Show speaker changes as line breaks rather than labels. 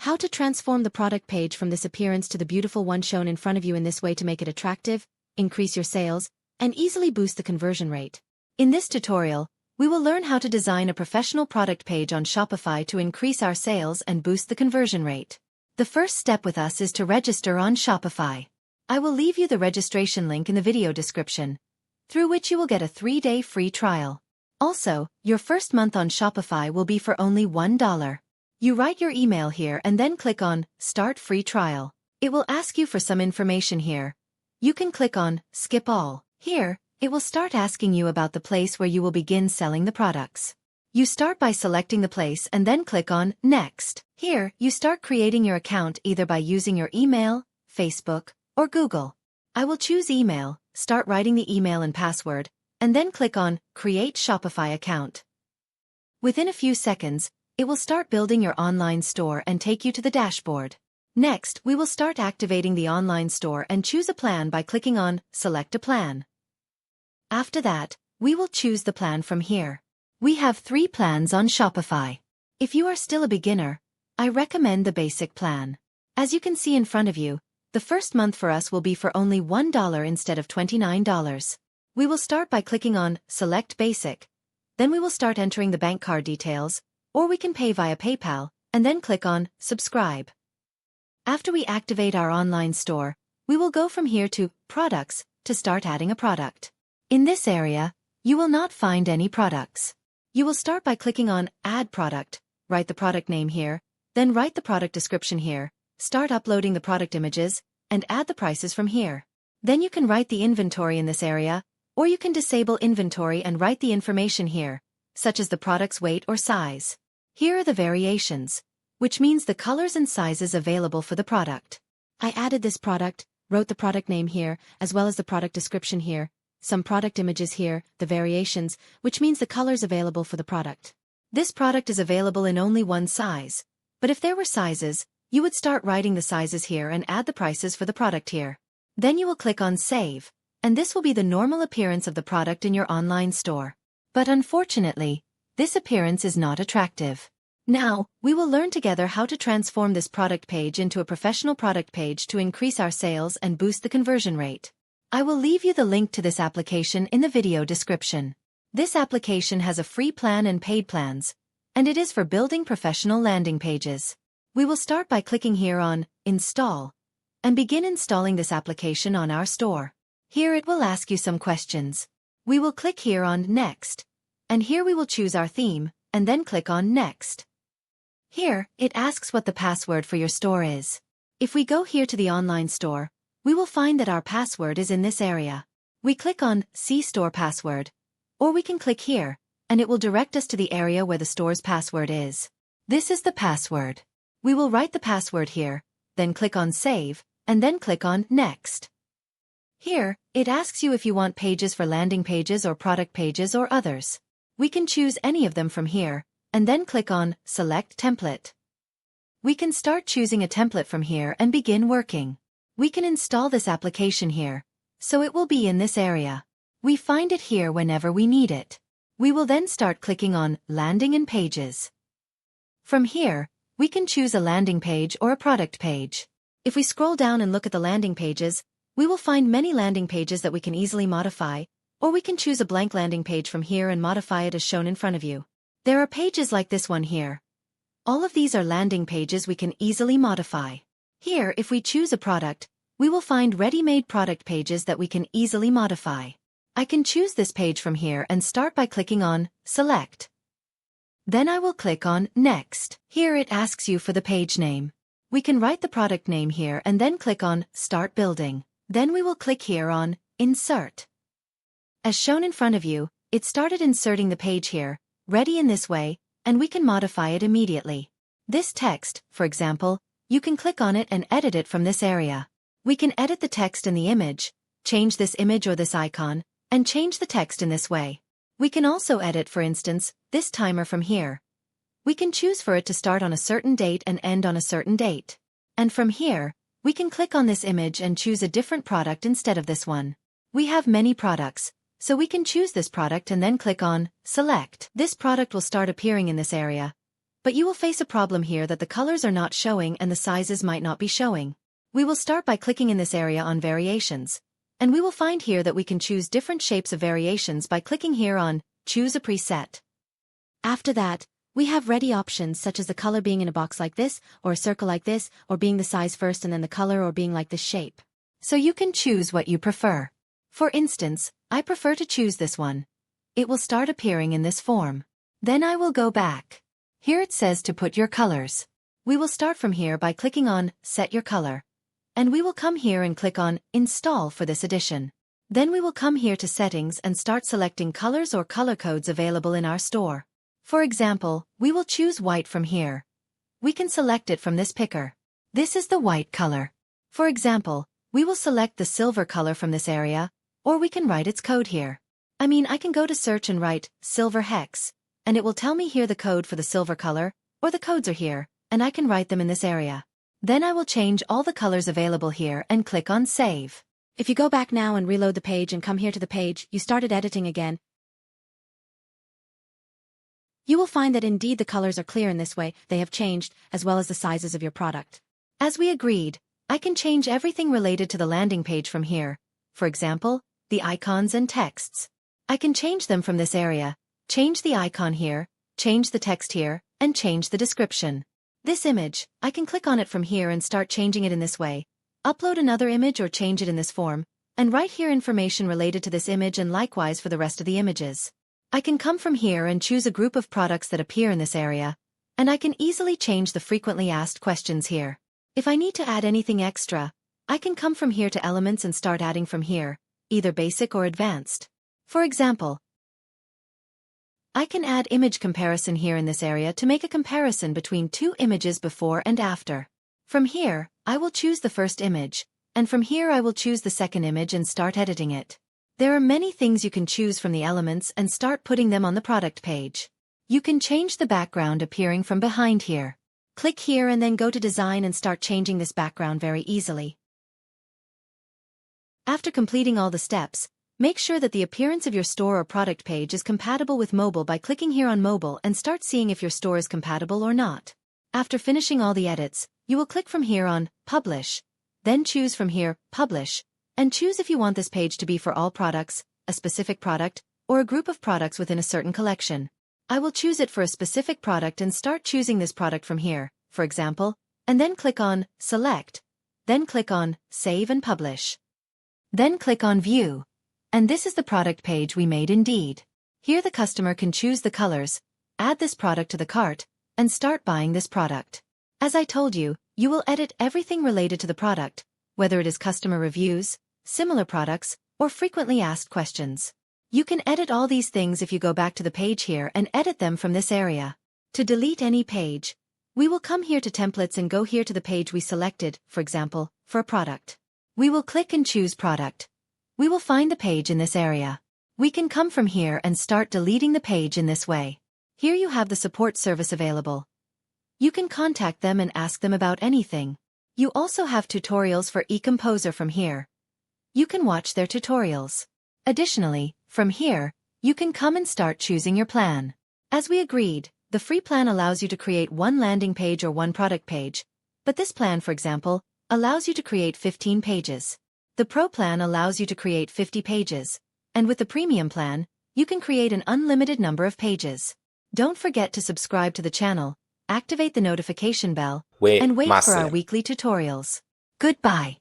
How to transform the product page from this appearance to the beautiful one shown in front of you in this way to make it attractive, increase your sales, and easily boost the conversion rate. In this tutorial, we will learn how to design a professional product page on Shopify to increase our sales and boost the conversion rate. The first step with us is to register on Shopify. I will leave you the registration link in the video description, through which you will get a 3-day free trial. Also, your first month on Shopify will be for only $1. You write your email here and then click on Start Free Trial. It will ask you for some information here. You can click on Skip All. Here, it will start asking you about the place where you will begin selling the products. You start by selecting the place and then click on Next. Here, you start creating your account either by using your email, Facebook, or Google. I will choose email, start writing the email and password, and then click on Create Shopify Account. Within a few seconds, it will start building your online store and take you to the dashboard. Next, we will start activating the online store and choose a plan by clicking on Select a Plan. After that, we will choose the plan from here. We have 3 plans on Shopify. If you are still a beginner, I recommend the basic plan. As you can see in front of you, the first month for us will be for only $1 instead of $29. We will start by clicking on Select Basic. Then we will start entering the bank card details, or we can pay via PayPal, and then click on Subscribe. After we activate our online store, we will go from here to Products to start adding a product. In this area, you will not find any products. You will start by clicking on Add Product, write the product name here, then write the product description here, start uploading the product images, and add the prices from here. Then you can write the inventory in this area, or you can disable inventory and write the information here, such as the product's weight or size. Here are the variations, which means the colors and sizes available for the product. I added this product, wrote the product name here, as well as the product description here, some product images here, the variations, which means the colors available for the product. This product is available in only one size, but if there were sizes, you would start writing the sizes here and add the prices for the product here. Then you will click on Save, and this will be the normal appearance of the product in your online store. But unfortunately, this appearance is not attractive. Now, we will learn together how to transform this product page into a professional product page to increase our sales and boost the conversion rate. I will leave you the link to this application in the video description. This application has a free plan and paid plans, and it is for building professional landing pages. We will start by clicking here on Install, and begin installing this application on our store. Here it will ask you some questions. We will click here on Next, and here we will choose our theme, and then click on Next. Here, it asks what the password for your store is. If we go here to the online store, we will find that our password is in this area. We click on See Store Password, or we can click here, and it will direct us to the area where the store's password is. This is the password. We will write the password here, then click on Save, and then click on Next. Here, it asks you if you want pages for landing pages or product pages or others. We can choose any of them from here, and then click on Select Template. We can start choosing a template from here and begin working. We can install this application here, so it will be in this area. We find it here whenever we need it. We will then start clicking on Landing and Pages. From here, we can choose a landing page or a product page. If we scroll down and look at the landing pages, we will find many landing pages that we can easily modify, or we can choose a blank landing page from here and modify it as shown in front of you. There are pages like this one here. All of these are landing pages we can easily modify. Here, if we choose a product, we will find ready-made product pages that we can easily modify. I can choose this page from here and start by clicking on Select. Then I will click on Next. Here it asks you for the page name. We can write the product name here and then click on Start Building. Then we will click here on Insert. As shown in front of you, it started inserting the page here, ready in this way, and we can modify it immediately. This text, for example, you can click on it and edit it from this area. We can edit the text and the image, change this image or this icon, and change the text in this way. We can also edit, for instance, this timer from here. We can choose for it to start on a certain date and end on a certain date. And from here, we can click on this image and choose a different product instead of this one. We have many products, so we can choose this product and then click on Select. This product will start appearing in this area. But you will face a problem here that the colors are not showing and the sizes might not be showing. We will start by clicking in this area on variations. And we will find here that we can choose different shapes of variations by clicking here on choose a preset. After that, we have ready options such as the color being in a box like this, or a circle like this, or being the size first and then the color, or being like this shape. So you can choose what you prefer. For instance, I prefer to choose this one. It will start appearing in this form. Then I will go back. Here it says to put your colors. We will start from here by clicking on Set Your Color. And we will come here and click on Install for this edition. Then we will come here to Settings and start selecting colors or color codes available in our store. For example, we will choose white from here. We can select it from this picker. This is the white color. For example, we will select the silver color from this area, or we can write its code here. I can go to search and write silver hex, and it will tell me here the code for the silver color, or the codes are here, and I can write them in this area. Then I will change all the colors available here and click on Save. If you go back now and reload the page and come here to the page you started editing again, you will find that indeed the colors are clear in this way, they have changed, as well as the sizes of your product. As we agreed, I can change everything related to the landing page from here. For example, the icons and texts. I can change them from this area, change the icon here, change the text here, and change the description. This image, I can click on it from here and start changing it in this way, upload another image or change it in this form, and write here information related to this image and likewise for the rest of the images. I can come from here and choose a group of products that appear in this area, and I can easily change the frequently asked questions here. If I need to add anything extra, I can come from here to Elements and start adding from here, either basic or advanced. For example, I can add image comparison here in this area to make a comparison between two images before and after. From here, I will choose the first image, and from here I will choose the second image and start editing it. There are many things you can choose from the elements and start putting them on the product page. You can change the background appearing from behind here. Click here and then go to Design and start changing this background very easily. After completing all the steps, make sure that the appearance of your store or product page is compatible with mobile by clicking here on Mobile and start seeing if your store is compatible or not. After finishing all the edits, you will click from here on Publish. Then choose from here Publish, and choose if you want this page to be for all products, a specific product, or a group of products within a certain collection. I will choose it for a specific product and start choosing this product from here, for example, and then click on Select. Then click on Save and Publish. Then click on View. And this is the product page we made indeed. Here the customer can choose the colors, add this product to the cart, and start buying this product. As I told you, you will edit everything related to the product, whether it is customer reviews, similar products, or frequently asked questions. You can edit all these things if you go back to the page here and edit them from this area. To delete any page, we will come here to Templates and go here to the page we selected, for example, for a product. We will click and choose Product. We will find the page in this area. We can come from here and start deleting the page in this way. Here you have the support service available. You can contact them and ask them about anything. You also have tutorials for eComposer from here. You can watch their tutorials. Additionally, from here, you can come and start choosing your plan. As we agreed, the free plan allows you to create one landing page or one product page, but this plan, for example, allows you to create 15 pages. The Pro plan allows you to create 50 pages, and with the Premium plan, you can create an unlimited number of pages. Don't forget to subscribe to the channel, activate the notification bell, and wait for our weekly tutorials. Goodbye.